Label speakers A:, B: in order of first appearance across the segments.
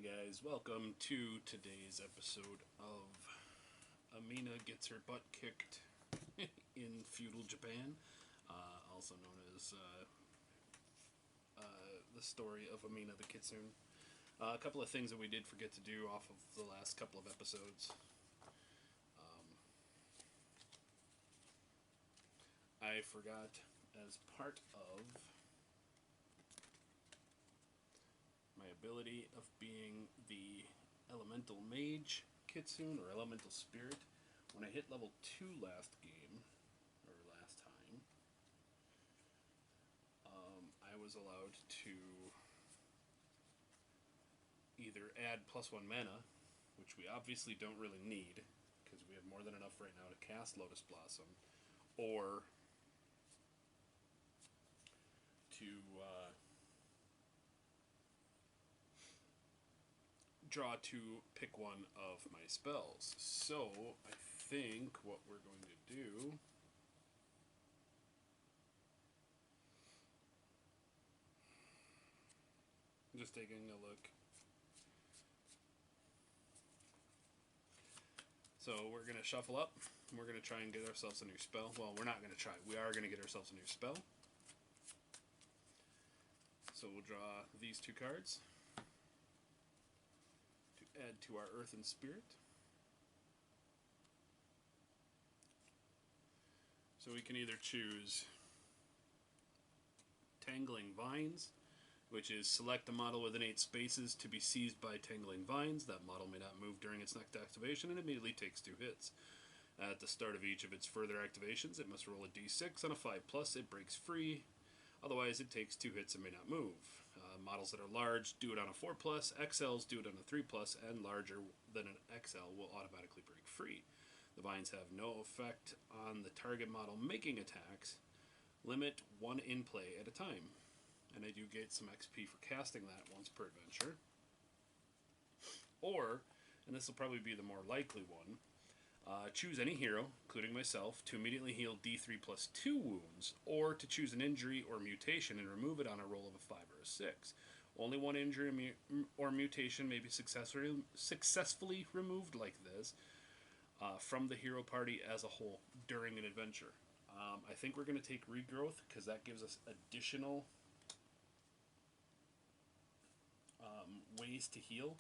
A: guys, welcome to today's episode of Amina Gets Her Butt Kicked in Feudal Japan, also known as the story of Amina the Kitsune. A couple of things that we did forget to do off of the last couple of episodes. I forgot, as part of my ability of being the elemental mage kitsune or elemental spirit, when I hit level 2 last time, I was allowed to either add +1 mana, which we obviously don't really need because we have more than enough right now to cast Lotus Blossom, or to draw to pick one of my spells. So I think what we're going to do just taking a look. So we're going to shuffle up. We're going to try and get ourselves a new spell. Well, we're not going to try. We are going to get ourselves a new spell. So we'll draw these two cards to add to our Earth and Spirit. So we can either choose Tangling Vines, which is select a model within 8 spaces to be seized by Tangling Vines. That model may not move during its next activation and immediately takes 2 hits. At the start of each of its further activations, it must roll a d6. On a 5+, it breaks free. Otherwise, it takes 2 hits and may not move. Models that are large do it on a 4+, XLs do it on a 3+, and larger than an XL will automatically break free. The vines have no effect on the target model making attacks. Limit 1 in play at a time. And I do get some XP for casting that once per adventure. Or, and this will probably be the more likely one, choose any hero, including myself, to immediately heal D3+2 wounds, or to choose an injury or mutation and remove it on a roll of a 5 or a 6. Only one injury or mutation may be successfully removed like this from the hero party as a whole during an adventure. I think we're going to take Regrowth because that gives us additional ways to heal.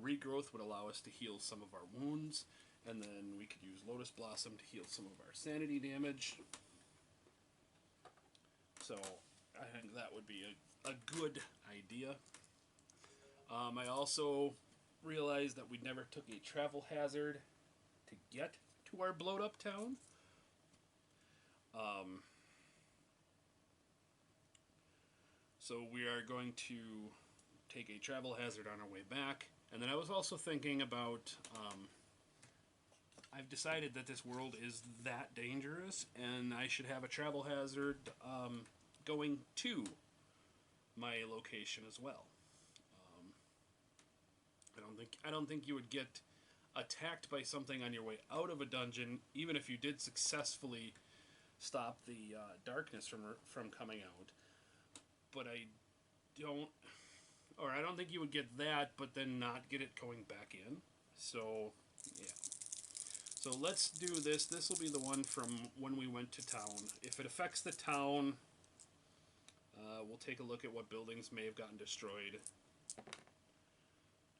A: Regrowth would allow us to heal some of our wounds, and then we could use Lotus Blossom to heal some of our sanity damage. So I think that would be a good idea. I also realized that we never took a travel hazard to get to our blowed up town. So we are going to take a travel hazard on our way back. And then I was also thinking about, I've decided that this world is that dangerous, and I should have a travel hazard going to my location as well. I don't think you would get attacked by something on your way out of a dungeon, even if you did successfully stop the darkness from coming out. But I don't think you would get that, but then not get it going back in. So, yeah. So let's do this. This will be the one from when we went to town. If it affects the town, we'll take a look at what buildings may have gotten destroyed,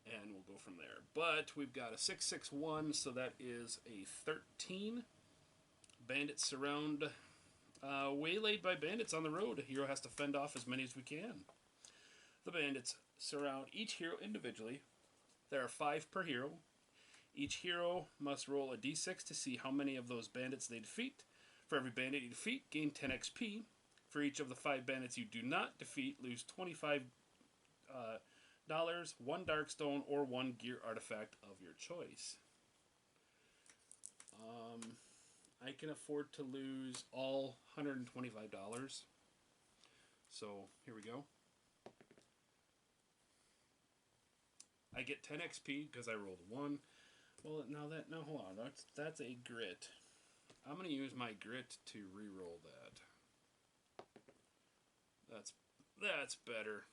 A: and we'll go from there. But we've got a 6/6/1, so that is a 13. Bandits surround. Waylaid by bandits on the road. A hero has to fend off as many as we can. The bandits surround each hero individually. There are 5 per hero. Each hero must roll a d6 to see how many of those bandits they defeat. For every bandit you defeat, gain 10 XP. For each of the 5 bandits you do not defeat, lose $25, 1 Darkstone, or 1 gear artifact of your choice. I can afford to lose all $125. So here we go. I get 10 XP because I rolled a 1. Well, now hold on. That's a grit. I'm going to use my grit to re-roll that. That's better.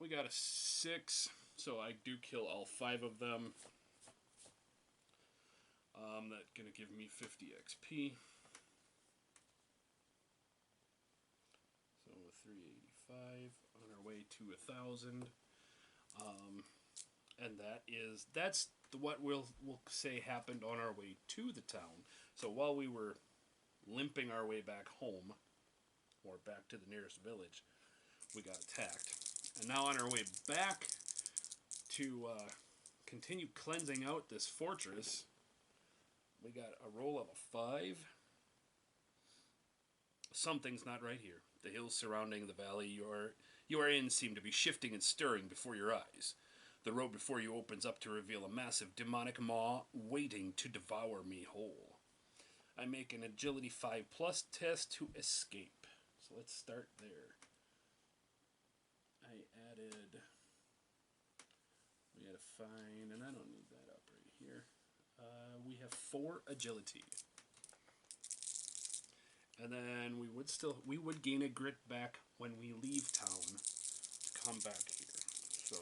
A: We got a 6, so I do kill all 5 of them. That's going to give me 50 XP. So 385 on our way to 1,000. And that's what we'll say happened on our way to the town. So while we were limping our way back home, or back to the nearest village, we got attacked. And now on our way back to continue cleansing out this fortress, we got a roll of a 5. Something's not right here. The hills surrounding the valley you are in seem to be shifting and stirring before your eyes. The road before you opens up to reveal a massive demonic maw waiting to devour me whole. I make an agility 5+ test to escape. So let's start there. We had a fine, and I don't need that up right here. We have 4 agility. And then we would gain a grit back when we leave town to come back here. So,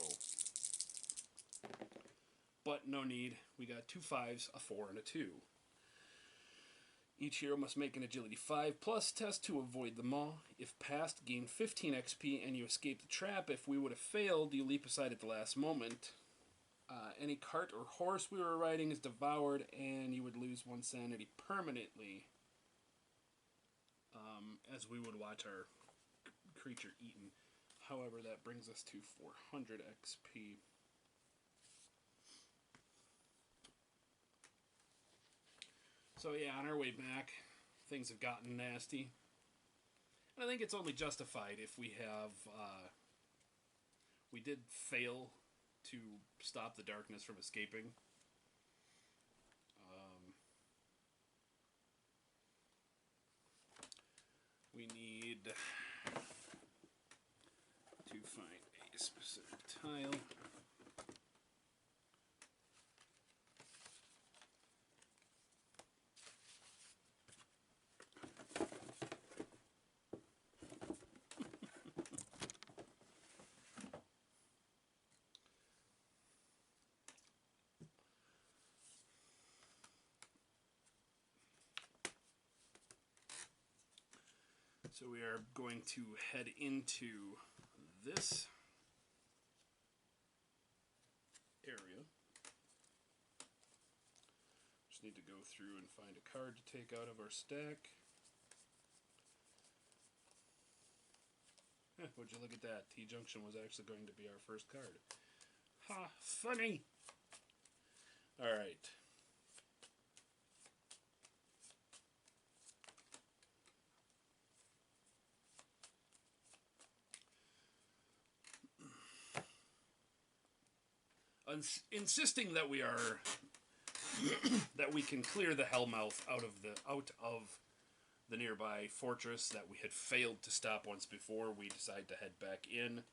A: but no need. We got 2 5s, a 4, and a 2. Each hero must make an agility 5+ test to avoid the maw. If passed, gain 15 XP and you escape the trap. If we would have failed, you leap aside at the last moment. Any cart or horse we were riding is devoured and you would lose 1 sanity permanently. As we would watch our creature eaten. However, that brings us to 400 XP. So yeah, on our way back, things have gotten nasty. And I think it's only justified if we have... we did fail to stop the darkness from escaping. We need to find a specific tile. So we are going to head into this area. Just need to go through and find a card to take out of our stack. Would you look at that? T-Junction was actually going to be our first card. Ha! Funny! Alright. Insisting that we are that we can clear the Hellmouth out of the nearby fortress that we had failed to stop once before, we decide to head back in.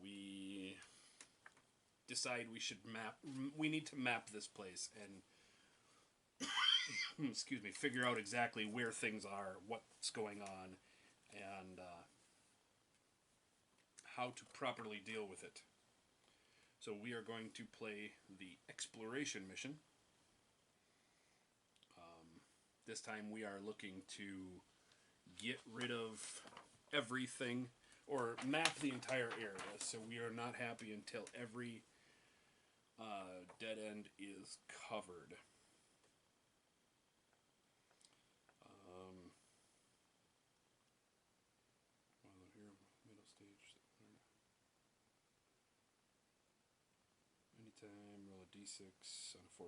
A: We decide we need to map this place and excuse me, figure out exactly where things are, what's going on, and how to properly deal with it. So we are going to play the exploration mission. This time we are looking to get rid of everything, or map the entire area, so we are not happy until every dead end is covered. Roll a d6 on a 4+.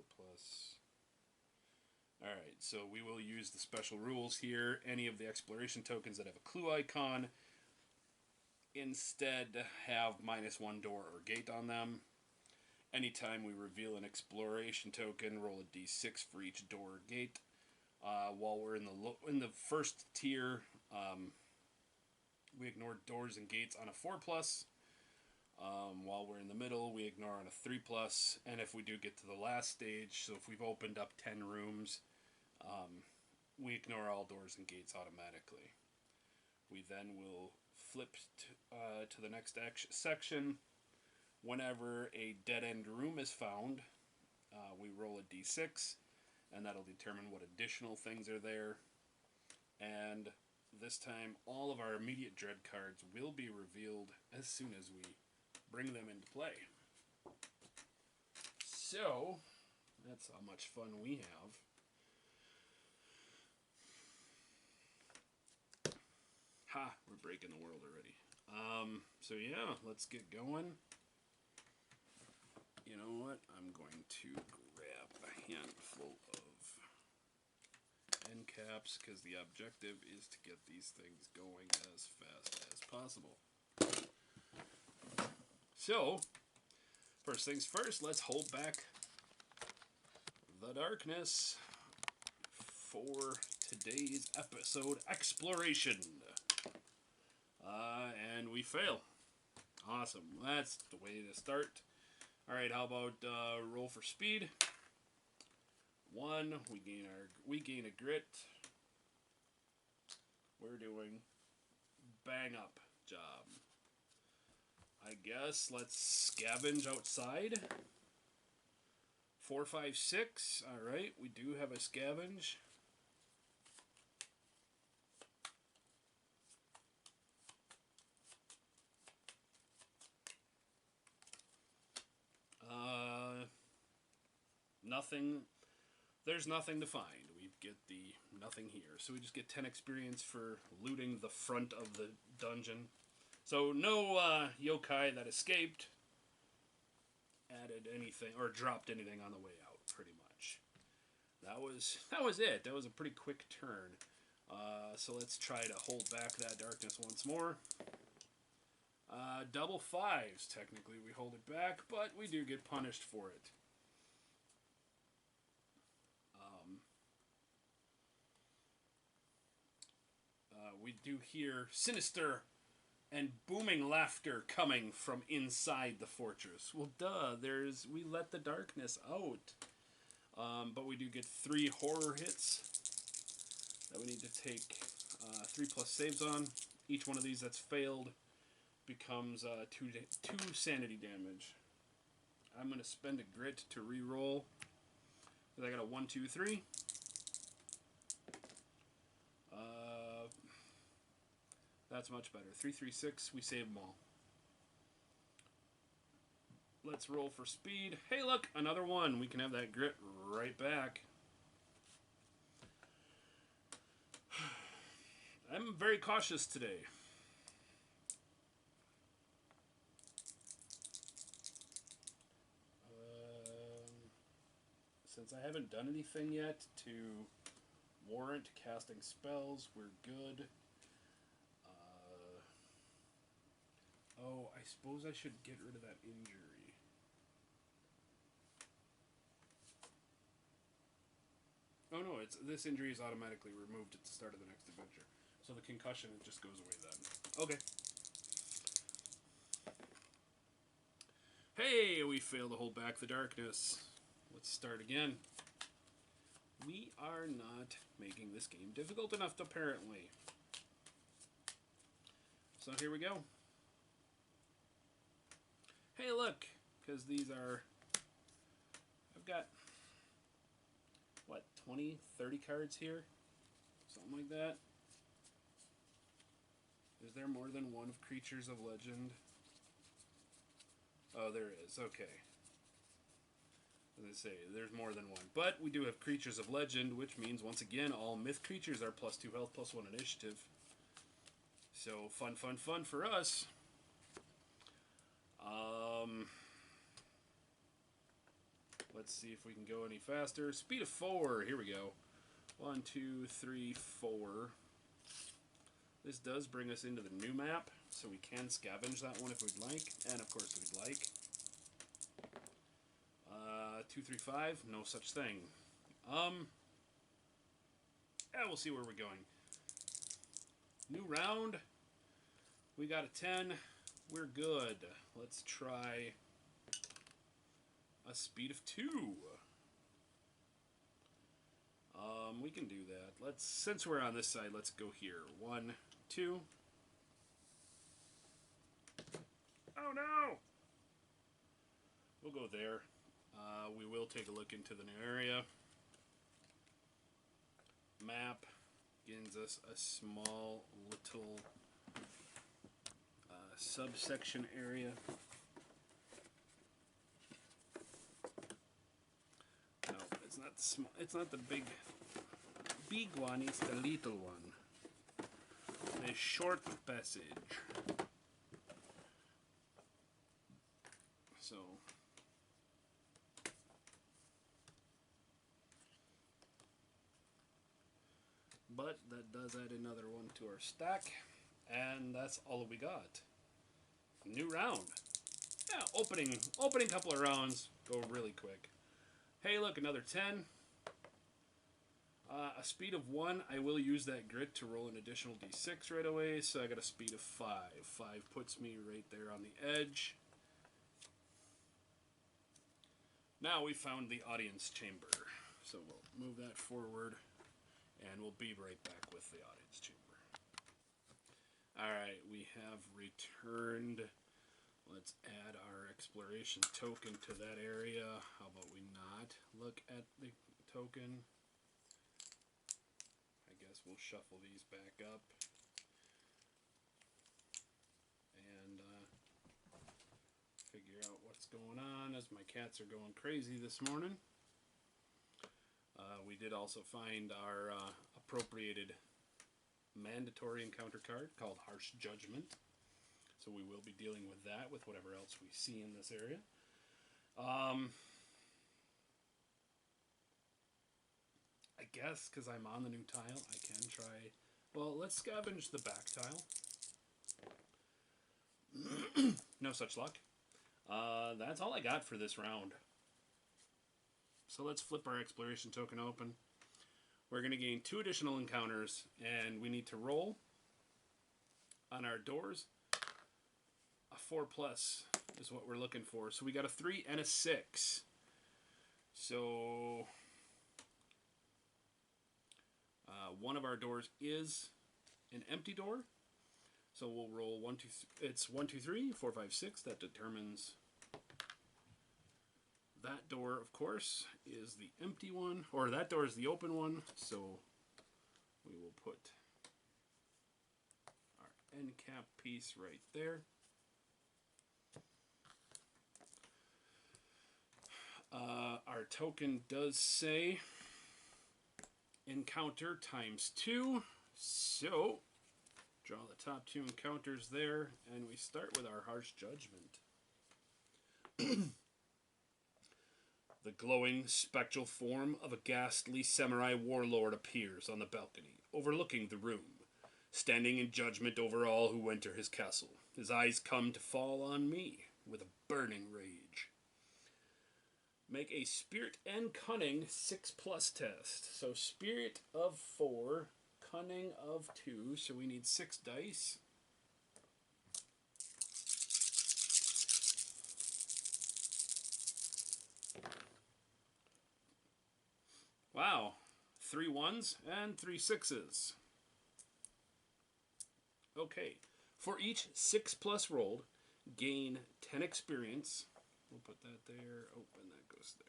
A: Alright, so we will use the special rules here. Any of the exploration tokens that have a clue icon instead have -1 door or gate on them. Anytime we reveal an exploration token, roll a d6 for each door or gate. While we're in the first tier, we ignore doors and gates on a 4+. While we're in the middle, we ignore on a 3+, and if we do get to the last stage, so if we've opened up 10 rooms, We ignore all doors and gates automatically. We then will flip to the next section. Whenever a dead-end room is found, we roll a d6, and that'll determine what additional things are there. And this time, all of our immediate dread cards will be revealed as soon as we bring them into play. So, that's how much fun we have. Ha! We're breaking the world already. So yeah, let's get going. You know what? I'm going to grab a handful of end caps because the objective is to get these things going as fast as possible. So, first things first, let's hold back the darkness for today's episode exploration. And we fail. Awesome. That's the way to start. Alright, how about roll for speed? 1, we gain a grit. We're doing bang up job. I guess let's scavenge outside. 4, 5, 6. Alright, we do have a scavenge. Nothing. There's nothing to find. We get the nothing here. So we just get 10 experience for looting the front of the dungeon. So no yokai that escaped added anything or dropped anything on the way out, pretty much. That was it. That was a pretty quick turn. So let's try to hold back that darkness once more. Double 5s, technically we hold it back, but we do get punished for it. We do hear sinister and booming laughter coming from inside the fortress. Well, duh, we let the darkness out. But we do get 3 horror hits that we need to take 3+ saves on. Each one of these that's failed becomes 2 sanity damage. I'm going to spend a grit to re-roll. I got a 1, 2, 3. That's much better. 3, 3, 6. We save them all. Let's roll for speed. Hey, look, another 1. We can have that grit right back. I'm very cautious today. Since I haven't done anything yet to warrant casting spells, we're good. Oh, I suppose I should get rid of that injury. Oh no, this injury is automatically removed at the start of the next adventure. So the concussion just goes away then. Okay. Hey, we failed to hold back the darkness. Let's start again. We are not making this game difficult enough, apparently. So here we go. Hey, look, because these are, I've got, what, 20, 30 cards here? Something like that. Is there more than one of Creatures of Legend? Oh, there is, okay. As I say, there's more than one. But we do have Creatures of Legend, which means, once again, all myth creatures are +2 health, +1 initiative. So, fun, fun, fun for us. Let's see if we can go any faster. Speed of 4. Here we go. 1, 2, 3, 4. This does bring us into the new map, so we can scavenge that one if we'd like. And, of course, we'd like. 2, 3, 5. No such thing. Yeah, we'll see where we're going. New round. We got a 10. We're good. Let's try a speed of 2. We we can do that. Since we're on this side, let's go here. 1, 2. Oh no! We'll go there. We will take a look into the new area. Map gives us a small little subsection area. No, it's not the small. It's not the big one. It's the little one. The short passage. So. But that does add another one to our stack, and that's all we got. New round. Yeah, opening couple of rounds go really quick. Hey, look, another 10. A speed of 1. I will use that grit to roll an additional d6 right away, so I got a speed of 5. 5 puts me right there on the edge. Now we found the audience chamber, so we'll move that forward. And we'll be right back with the audience chamber. Alright, we have returned. Let's add our exploration token to that area. How about we not look at the token? I guess we'll shuffle these back up. And figure out what's going on as my cats are going crazy this morning. We did also find our appropriated mandatory encounter card called Harsh Judgment. So we will be dealing with that with whatever else we see in this area. I guess because I'm on the new tile, I can try... Well, let's scavenge the back tile. No such luck. That's all I got for this round. So let's flip our exploration token open. We're going to gain 2 additional encounters, and we need to roll on our doors. A 4+ is what we're looking for. So we got a 3 and a 6. So one of our doors is an empty door. So we'll roll 1, 2, it's 1, 2, 3, 4, 5, 6. That determines. That door, of course, is the empty one, or that door is the open one, so we will put our end cap piece right there. Our token does say encounter ×2, so draw the top 2 encounters there, and we start with our Harsh Judgment. The glowing, spectral form of a ghastly samurai warlord appears on the balcony, overlooking the room, standing in judgment over all who enter his castle. His eyes come to fall on me with a burning rage. Make a Spirit and Cunning 6+ test. So Spirit of 4, Cunning of 2, so we need 6 dice. Wow, 3 1s and 3 6s. Okay, for each 6+ rolled, gain 10 experience. We'll put that there. Oh, and that goes there.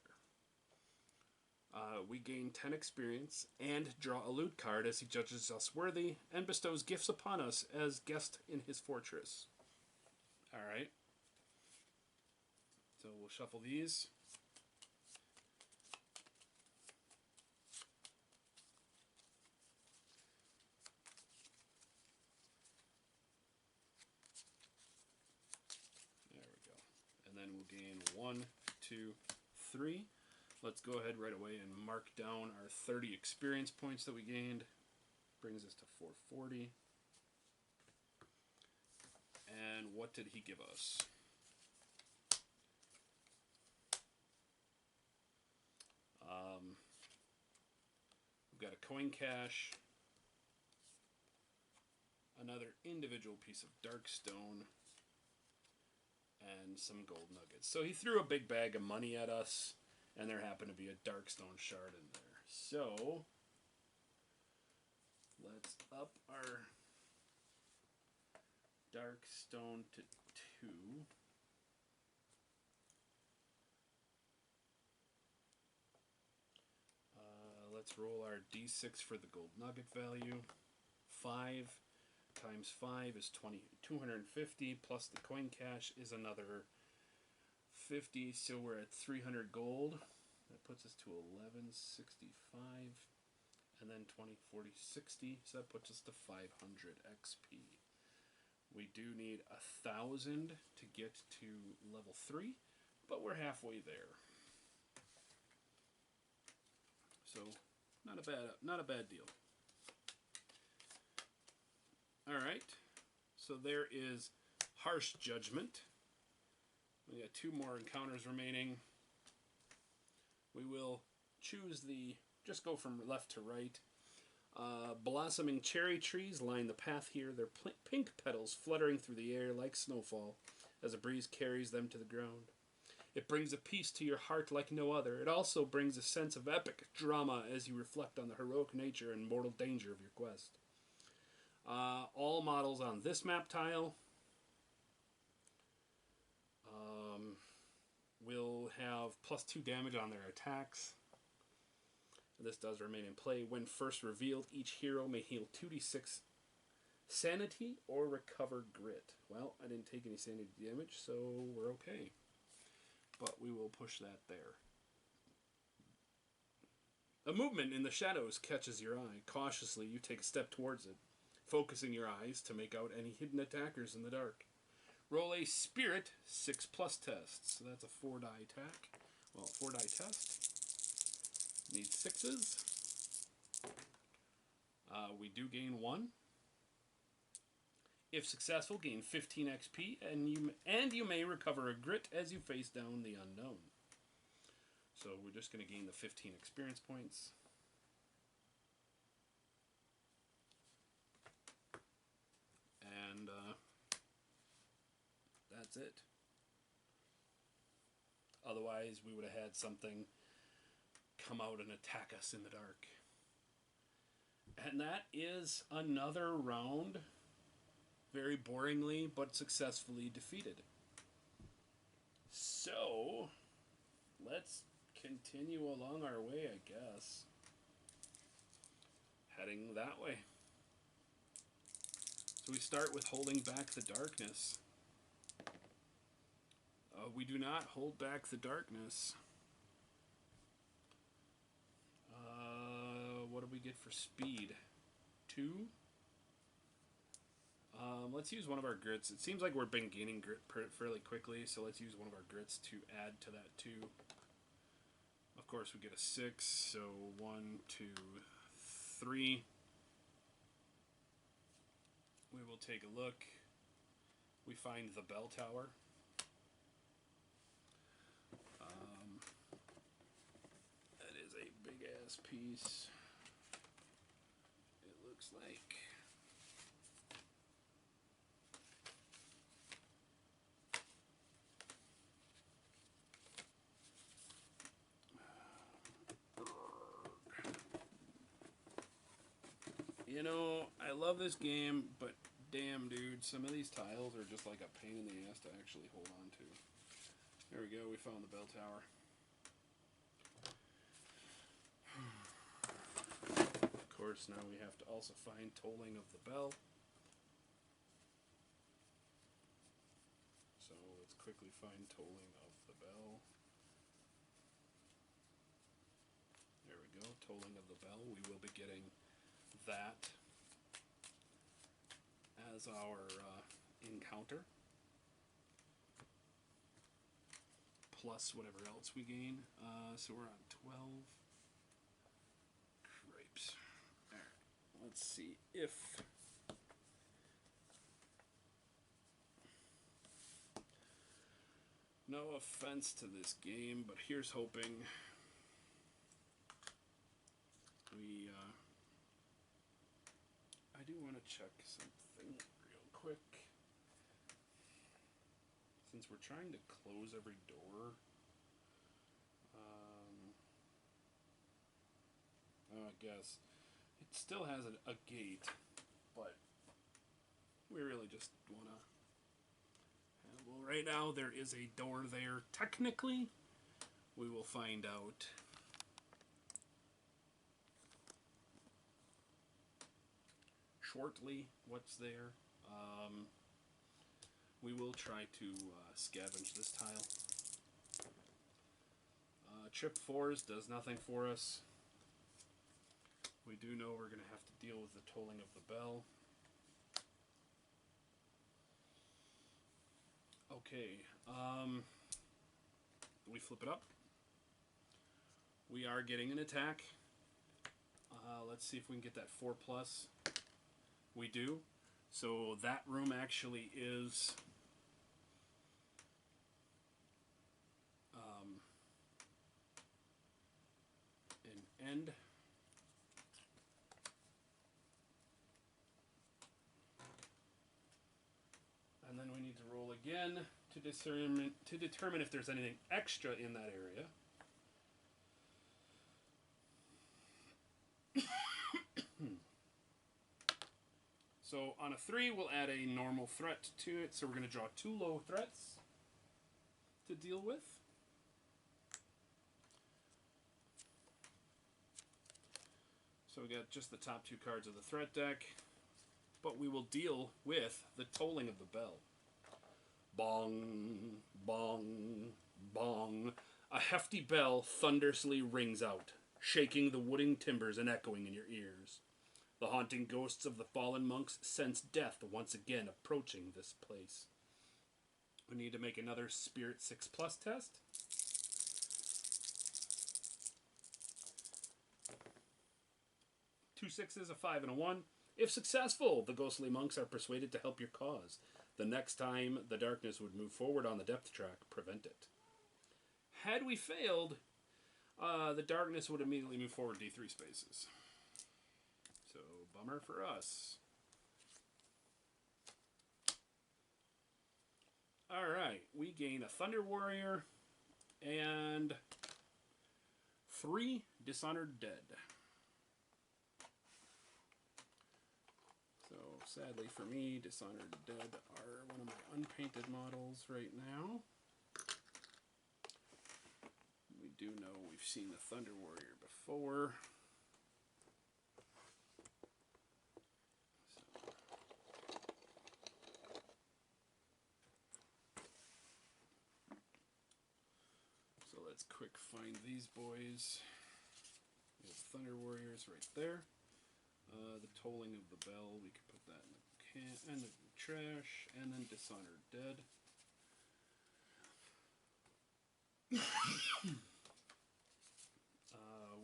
A: We gain 10 experience and draw a loot card as he judges us worthy and bestows gifts upon us as guest in his fortress. Alright. So we'll shuffle these. And then we'll gain 1, 2, 3. Let's go ahead right away and mark down our 30 experience points that we gained. Brings us to 440. And what did he give us? We've got a coin cache, another individual piece of dark stone, and some gold nuggets. So he threw a big bag of money at us, and there happened to be a dark stone shard in there. So Let's up our dark stone to 2. Let's roll our d6 for the gold nugget value. 5 times 5 is 250, plus the coin cash is another 50, so we're at 300 gold. That puts us to 1165, and then 20, 40, 60, so that puts us to 500 XP. We do need 1,000 to get to level 3, but we're halfway there. So not a bad deal. Alright, so there is Harsh Judgment. We got 2 more encounters remaining. We will choose just go from left to right. Blossoming cherry trees line the path here, their pink petals fluttering through the air like snowfall as a breeze carries them to the ground. It brings a peace to your heart like no other. It also brings a sense of epic drama as you reflect on the heroic nature and mortal danger of your quest. All models on this map tile will have +2 damage on their attacks. This does remain in play. When first revealed, each hero may heal 2d6 sanity or recover grit. Well, I didn't take any sanity damage, so we're okay. But we will push that there. A movement in the shadows catches your eye. Cautiously, you take a step towards it, focusing your eyes to make out any hidden attackers in the dark. Roll a Spirit 6+ test. So that's a 4-die attack. Well, 4-die test. Need 6s. We do gain 1. If successful, gain 15 XP, and you may recover a grit as you face down the unknown. So we're just going to gain the 15 experience points. And that's it. Otherwise, we would have had something come out and attack us in the dark. And that is another round, very boringly but successfully defeated. So, let's continue along our way, I guess. Heading that way. So we start with holding back the darkness. We do not hold back the darkness. What do we get for speed? 2? Let's use one of our grits. It seems like we've been gaining grit fairly quickly, so let's use one of our grits to add to that 2. Of course, we get a 6, so 1, 2, 3. We will take a look. We find the bell tower. That is a big-ass piece. It looks like. You know, I love this game, but damn, dude, some of these tiles are just like a pain in the ass to actually hold on to. There we go, we found the bell tower. Of course, now we have to also find tolling of the bell. So let's quickly find tolling of the bell. There we go, tolling of the bell. We will be getting that as our encounter, plus whatever else we gain. So we're on 12. Cripes. Alright, let's see if no offense to this game, but here's hoping we I do want to check something real quick. Since we're trying to close every door, I guess, It still has a gate, but we really just want to... Well, right now there is a door there. Technically, we will find out shortly what's there. We will try to scavenge this tile. Trip 4s does nothing for us. We do know we're going to have to deal with the tolling of the bell. Okay, we flip it up. We are getting an attack. Let's see if we can get that 4+. We do. So that room actually is an end. And then we need to roll again to determine if there's anything extra in that area. So on a 3, we'll add a normal threat to it. So we're going to draw 2 low threats to deal with. So we got just the top 2 cards of the threat deck. But we will deal with the tolling of the bell. Bong, bong, bong. A hefty bell thunderously rings out, shaking the wooden timbers and echoing in your ears. The haunting ghosts of the fallen monks sense death once again approaching this place. We need to make another Spirit 6+ test. Two 6s, a 5, and a 1. If successful, the ghostly monks are persuaded to help your cause. The next time the darkness would move forward on the depth track, prevent it. Had we failed, the darkness would immediately move forward D3 spaces. So, bummer for us. Alright, we gain a Thunder Warrior and 3 Dishonored Dead. So, sadly for me, Dishonored Dead are one of my unpainted models right now. We do know we've seen the Thunder Warrior before. So let's quick find these boys. We have Thunder Warriors right there. The tolling of the bell, we could put that in the trash, and then Dishonored Dead.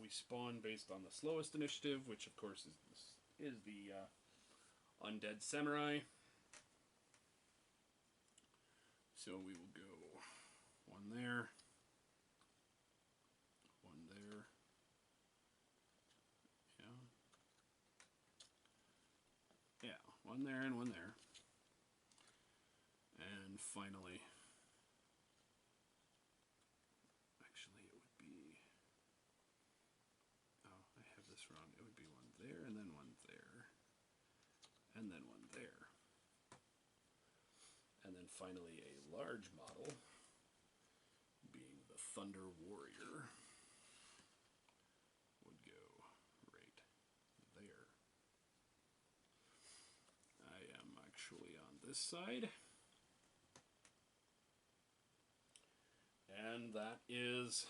A: We spawn based on the slowest initiative, which of course is the Undead Samurai. So we will go 1 there, 1 there. Yeah, 1 there and 1 there. And finally, actually it would be, oh, I have this wrong. It would be 1 there and then 1 there. And then 1 there. And then finally a large model, being the Thunder Warrior, would go right there. I am actually on this side. And that is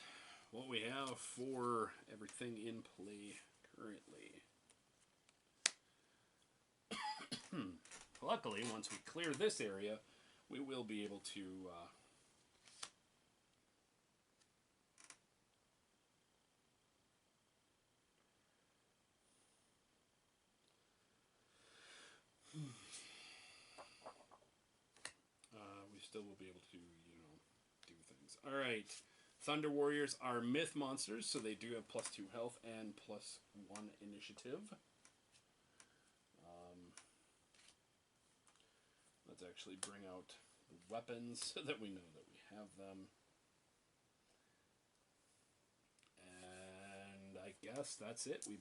A: what we have for everything in play currently. Luckily, once we clear this area, we will be able to we still will be able to, do things. Alright, Thunder Warriors are myth monsters, so they do have +2 health and +1 initiative. Let's actually bring out the weapons so that we know that we have them. And I guess that's it. We